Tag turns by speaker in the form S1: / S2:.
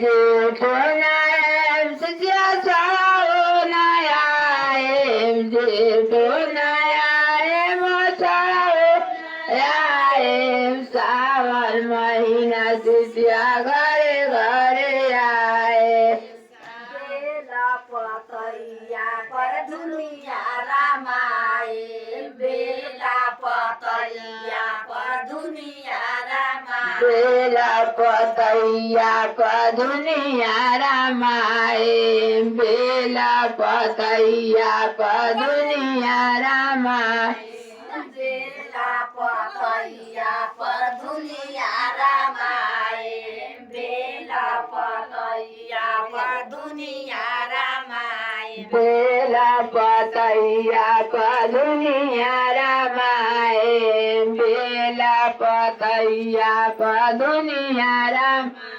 S1: जेठो नयाँ सिया साओ नयाँ जेठो नयाँ मसाओ आए सावन महीना सिया घरे घरे आए
S2: बेला पतैया पर दुनिया रामाए बेला पतैया पर दुनिया रामाए
S1: बेला पतैया पर दुनिया रामाए बेला पतैया पर दुनिया रामाए
S2: बेला पतैया पर दुनिया रामाए बेला पतैया पर दुनिया रामाए
S1: बेला पतैया पर दुनिया रामाए बेला पतैया पर दुनिया रामाए